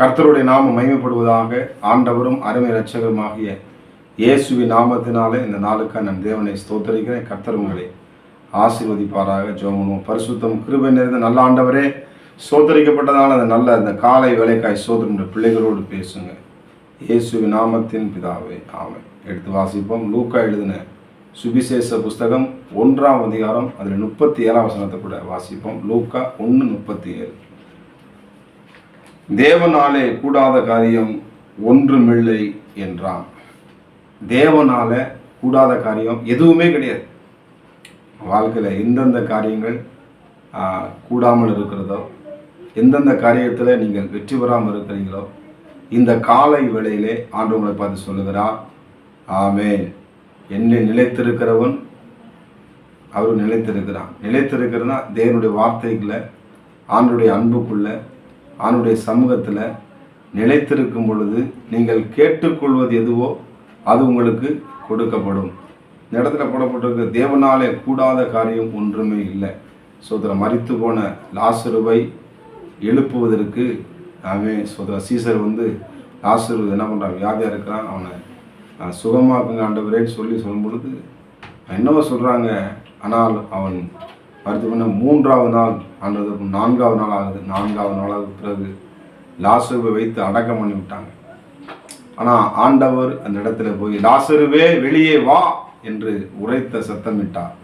கர்த்தருடைய நாமம் மகிமைப்படுவதாக. ஆண்டவரும் அருமை இரட்சகருமாகிய இயேசுவின் நாமத்தினாலே இந்த நாளுக்காக நான் தேவனை ஸ்தோத்தரிக்கிறேன். கர்த்தர் உங்களை ஆசீர்வதிப்பாராக. ஜெபம். பரிசுத்தம் கிருபை நிறைந்த நல்ல ஆண்டவரே, ஸ்தோத்தரிக்கப்பட்டதான அந்த காலை வேலைக்காய் ஸ்தோத்திரம் பிள்ளைகளோடு பேசுங்க. இயேசுவின் நாமத்தின் பிதாவே, ஆமென். எடுத்து வாசிப்போம். லூக்கா எழுதின சுவிசேஷ புஸ்தகம் 1ஆம் அதிகாரம் அதில் 37ஆம் வசனத்தை கூட வாசிப்போம். லூக்கா 1:37. தேவனாலே கூடாத காரியம் ஒன்றுமில்லை என்றான். தேவனால கூடாத காரியம் எதுவுமே கிடையாது. வாழ்க்கையில் எந்தெந்த காரியங்கள் கூடாமல் இருக்கிறதோ, எந்தெந்த காரியத்தில் நீங்கள் வெற்றி பெறாமல் இருக்கிறீங்களோ, இந்த காலை வேளையிலே ஆண்டவங்களை பார்த்து சொல்லுகிறார், ஆமென். என்னை நிலைத்திருக்கிறவன் அவர் நிலைத்திருக்கிறான். நிலைத்திருக்கிறதுனா தேவனுடைய வார்த்தைக்குள்ள, ஆண்டுடைய அன்புக்குள்ள, ஆண்டுடைய சமூகத்தில் நிலைத்திருக்கும் பொழுது நீங்கள் கேட்டுக்கொள்வது எதுவோ அது உங்களுக்கு கொடுக்கப்படும். இந்த இடத்துல போடப்பட்டிருக்கு, தேவனாலே கூடாத காரியம் ஒன்றுமே இல்லை. சோதரன் மரித்து போன லாசருவை எழுப்புவதற்கு சோதரன் சீசர் லாசரு என்ன பண்ணுறான், வியாதியாக இருக்கிறான், அவனை சுகமாக்குங்க ஆண்டவரேன்னு சொல்லும் பொழுது என்னவோ சொல்கிறாங்க. ஆனால் அவன் மருத்துவ பண்ண 3ஆவது நாள் ஆண்டது 4ஆவது நாள் ஆகுது. 4ஆவது நாளாவது பிறகு லாசருவை வைத்து அடக்கம் பண்ணி விட்டாங்க. ஆனால் ஆண்டவர் அந்த இடத்துல போய் லாசருவே வெளியே வா என்று உரைத்த சத்தமிட்டார்.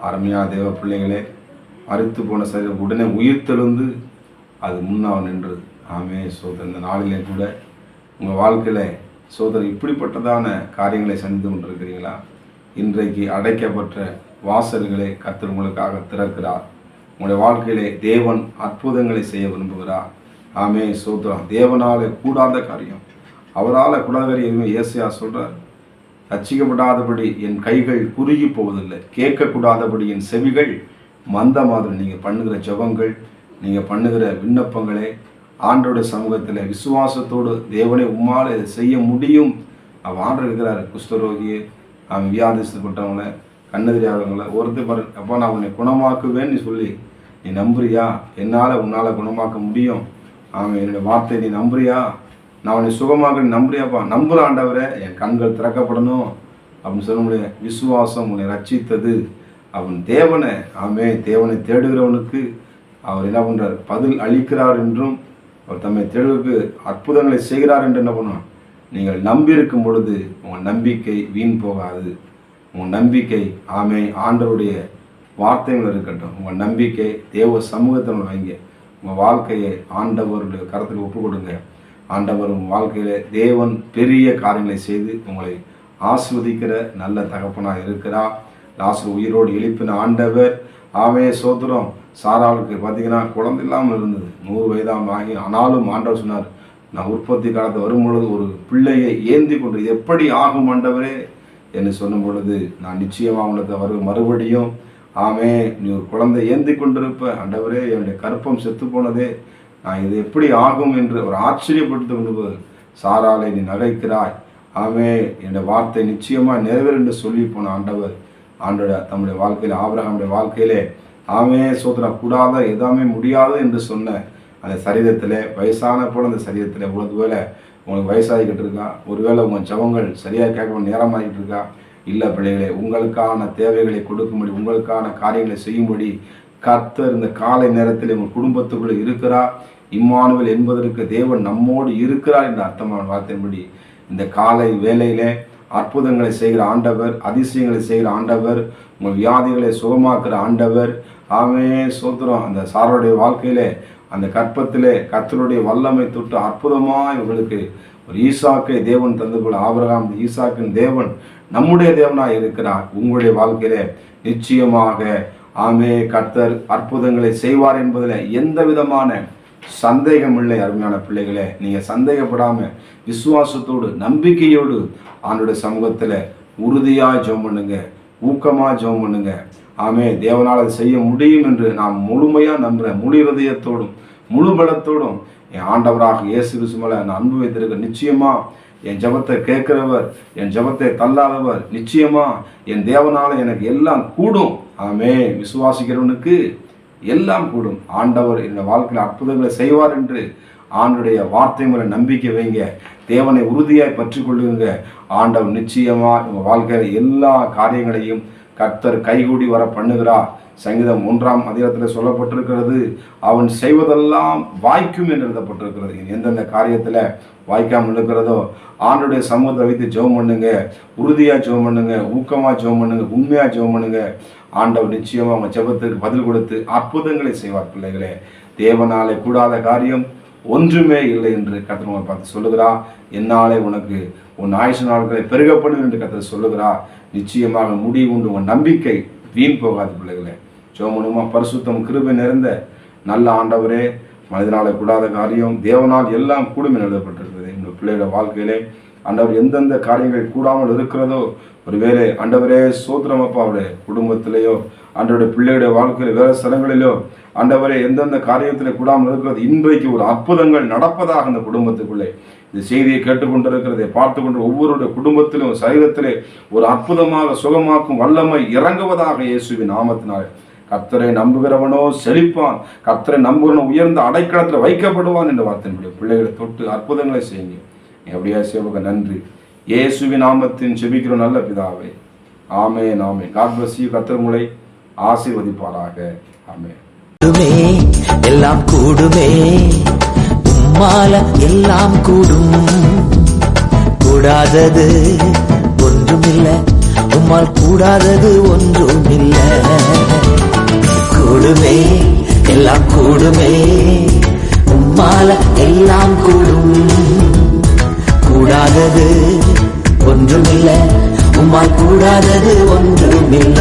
அருமையா தேவ பிள்ளைகளே, மரித்து போன சரீரம் உடனே உயிர்த்தெழுந்து அது முன்னாக நின்றது. ஆமே சோதரன், இந்த நாளிலே கூட உங்கள் வாழ்க்கையில் சோதரன் இப்படிப்பட்டதான காரியங்களை சந்தித்து கொண்டிருக்கிறீங்களா? இன்றைக்கு அடைக்கப்பட்ட வாசல்களை கர்த்தர் உங்களுக்காக திறக்கிறார். உங்களுடைய வாழ்க்கையிலே தேவன் அற்புதங்களை செய்ய விரும்புகிறார். ஆமே சோதரம். தேவனாலே கூடாத காரியம், அவரால் கூடாத காரியம் ஏசையா சொல்கிறார். ரட்சிக்கப்படாதபடி என் கைகள் குறுகி போவதில்லை, கேட்கக்கூடாதபடி என் செவிகள் மந்த மாதிரி. நீங்கள் பண்ணுகிற ஜெபங்கள், நீங்கள் பண்ணுகிற விண்ணப்பங்களே ஆண்டோடைய சமூகத்தில் விசுவாசத்தோடு தேவனை உம்மால் இதை செய்ய முடியும். அவன் ஆண்டு இருக்கிறார். குஷ்டரோகியை, அவன் வியாதிப்பட்டவங்களை, கண்ணெதிரியாதவங்களை ஒருத்தர் பாரு, அப்பா நான் உன்னை குணமாக்குவேன்னு சொல்லி நீ நம்புறியா? என்னால் உன்னால் குணமாக்க முடியும். அவன் என்னுடைய வார்த்தை நீ நம்புறியா? நான் உன்னை சுகமாக நம்புறியாப்பா? நம்புகிற ஆண்டவரை என் கண்கள் திறக்கப்படணும் அப்படின்னு சொல்ல முடியும். விசுவாசம் உன்னை ரட்சித்தது. அவன் தேவனை தேவனை தேடுகிறவனுக்கு அவர் என்ன பண்ணுறார், பதில் அளிக்கிறார் என்றும் அவர் தம்மை தேடுவதற்கு அற்புதங்களை செய்கிறார் என்று என்ன பண்ணுவான். நீங்கள் நம்பியிருக்கும் பொழுது உங்கள் நம்பிக்கை வீண் போகாது. உங்கள் நம்பிக்கை ஆண்டவருடைய வார்த்தைகள் இருக்கட்டும். உங்கள் நம்பிக்கை தேவ சமூகத்தில் வைங்க. உங்கள் வாழ்க்கையை ஆண்டவருடைய கரத்தில் ஒப்பு கொடுங்க. ஆண்டவர் உங்கள் வாழ்க்கையில் தேவன் பெரிய காரியங்களை செய்து உங்களை ஆஸ்வதிக்கிற நல்ல தகப்பனாக இருக்கிறார். லாசரு உயிரோடு எழுப்பின ஆண்டவர். சோத்திரம். சாராளுக்கு பார்த்தீங்கன்னா குழந்தை இல்லாமல் இருந்தது, 100 வயதாம் ஆகி. ஆனாலும் ஆண்டவர் சொன்னார், நான் உற்பத்தி காலத்தை வரும்பொழுது ஒரு பிள்ளையை ஏந்தி கொண்டு எப்படி ஆகும் ஆண்டவரே என்று சொல்லும் பொழுது, நான் நிச்சயமாக உங்களுக்கு மறுபடியும் நீ ஒரு குழந்தை ஏந்தி கொண்டிருப்ப ஆண்டவரே, என்னுடைய கற்பம் செத்து போனதே, நான் இது எப்படி ஆகும் என்று ஒரு ஆச்சரியப்படுத்த கொண்டு சாராலை நீ நகைக்கிறாய். என்னுடைய வார்த்தை நிச்சயமாக நிறைவேறு என்று சொல்லி போன ஆண்டவர் தம்முடைய வாழ்க்கையில், ஆபிரகாமுடைய வாழ்க்கையிலே சோதனை கூடாத எதாமே முடியாது என்று சொன்ன அந்த சரீரத்தில் வயசான போல அந்த சரீரத்தில் ஒருவேளை உங்களுக்கு வயசாகிக்கிட்டு இருக்கா, ஒருவேளை உங்கள் ஜபங்கள் சரியாக கேட்க நேரமாகிட்டு இருக்கா. இல்லை பிள்ளைகளே, உங்களுக்கான தேவைகளை கொடுக்கும்படி, உங்களுக்கான காரியங்களை செய்யும்படி கர்த்தர் இந்த காலை நேரத்தில் உங்கள் குடும்பத்துக்குள்ளே இருக்கிறார். இம்மானுவேல் என்பதற்கு தேவன் நம்மோடு இருக்கிறார் என்ற அர்த்தமான வார்த்தையின்படி இந்த காலை வேளையிலே அற்புதங்களை செய்கிற ஆண்டவர், அதிசயங்களை செய்கிற ஆண்டவர், உங்கள் வியாதிகளை சுகமாக்குற ஆண்டவர். சோத்திரம். அந்த சாரோடைய வாழ்க்கையிலே அந்த கற்பத்திலே கர்த்தருடைய வல்லமை தொட்டு அற்புதமாக இவர்களுக்கு ஒரு ஈசாக்கை தேவன் தந்து போல ஆபிரகாம் ஈசாக்கின் தேவன் நம்முடைய தேவனாக இருக்கிறார். உங்களுடைய வாழ்க்கையிலே நிச்சயமாக கர்த்தர் அற்புதங்களை செய்வார் என்பதில் எந்த விதமான சந்தேகம் இல்லை. அருமையான பிள்ளைகளே, நீங்கள் சந்தேகப்படாமல் விசுவாசத்தோடு நம்பிக்கையோடு ஆண்டோடைய சமூகத்தில் உறுதியாக ஜெபம் பண்ணுங்க, ஊக்கமாக ஜெபம் பண்ணுங்க. தேவனால் அதை செய்ய முடியும் என்று நான் முழுமையாக நம்புகிறேன். முழு இதயத்தோடும் முழு பலத்தோடும் என் ஆண்டவராக இயேசு கிறிஸ்து மேலே நான் அன்பு வைத்திருக்க, நிச்சயமாக என் ஜெபத்தை கேட்கிறவர், என் ஜெபத்தை தள்ளாதவர், நிச்சயமாக என் தேவனால் எனக்கு எல்லாம் கூடும். விசுவாசிக்கிறவனுக்கு எல்லாம் கூடும். ஆண்டவர் இந்த வாழ்க்கையில் அற்புதங்களை செய்வார் என்று ஆண்டுடைய வார்த்தை மேல நம்பிக்கை வைங்க, தேவனை உறுதியாய் பற்றி கொள்ளுங்க. ஆண்டவர் நிச்சயமா உங்க வாழ்க்கையில எல்லா காரியங்களையும் கர்த்தர் கைகூடி வர பண்ணுகிறார். சங்கீதம் 1ஆம் அதிகாரத்தில் சொல்லப்பட்டிருக்கிறது, அவன் செய்வதெல்லாம் வாய்க்கும் என்று எழுதப்பட்டிருக்கிறது. எந்தெந்த காரியத்தில் வாய்க்காமல் இருக்கிறதோ ஆண்டுடைய சமூகத்தை வைத்து ஜெபம் பண்ணுங்க, உறுதியாக ஜெபம் பண்ணுங்க, ஊக்கமாக ஜெபம் பண்ணுங்க, உண்மையாக ஜெபம் பண்ணுங்க. ஆண்டவர் நிச்சயமாக அவங்க ஜெபத்துக்கு பதில் கொடுத்து அற்புதங்களை செய்வார். பிள்ளைகளே, தேவனாலே கூடாத காரியம் ஒன்றுமே இல்லை என்று கர்த்தர் பார்த்து சொல்லுகிறார். என்னாலே உனக்கு உன் ஆயுசு நாட்களை பெருகப்படும் என்று கர்த்தர் சொல்லுகிறார். நிச்சயமாக முடிவு உண்டு, உன் நம்பிக்கை வீண் போகாது. பிள்ளைகளே, ஜெபமுமா பரிசுத்தம் கிருபை நிறைந்த நல்ல ஆண்டவரே, மனிதனாலே கூடாத காரியம் தேவனால் எல்லாம் கூடும் என்று எழுதப்பட்டிருக்கிறது. இந்த பிள்ளைகளோட வாழ்க்கையிலே ஆண்டவர் எந்தெந்த காரியங்கள் கூடாமல் இருக்கிறதோ, ஒருவேளை ஆண்டவரே சோத்திரம் அப்பாவுடைய குடும்பத்திலேயோ ஆண்டவருடைய பிள்ளைகளுடைய வாழ்க்கையில வேறு ஸ்தலங்களிலோ ஆண்டவரே எந்தெந்த காரியத்தில் கூடாமல் இருக்கிறது, இன்றைக்கு ஒரு அற்புதங்கள் நடப்பதாக அந்த குடும்பத்துக்குள்ளே இந்த செய்தியை கேட்டுக்கொண்டிருக்கிறதை பார்த்து கொண்டு ஒவ்வொருடைய குடும்பத்திலும் சரீரத்திலே ஒரு அற்புதமாக சுகமாக்கும் வல்லமை இறங்குவதாக இயேசுவின் நாமத்தினால். கர்த்தரை நம்புகிறவனோ செழிப்பான், கர்த்தரை நம்புகிறவனோ உயர்ந்த அடைக்கலத்தில் வைக்கப்படுவான் என்ற வார்த்தையினுடைய பிள்ளைகளை தொட்டு அற்புதங்களை செய்யுங்க. எப்படியா சேவக நன்றி. இயேசுவின் நாமத்தின் செபிக்கிற நல்ல பிதாவே, ஆமென் ஆமென். God bless you. கர்த்தர் உங்களை ஆசீர்வதிப்பாராக. ஆமென். எல்லாம் கூடுமே, உம்மால எல்லாம் கூடும், கூடாதது ஒன்றுமில்ல, உம்மால் கூடாதது ஒன்றுமில்ல. கூடுமே, எல்லாம் கூடுமே, உம்மால எல்லாம் கூடும், கூடாதது ஒன்றுமில்ல, உம்மால் கூடாதது ஒன்றுமில்ல.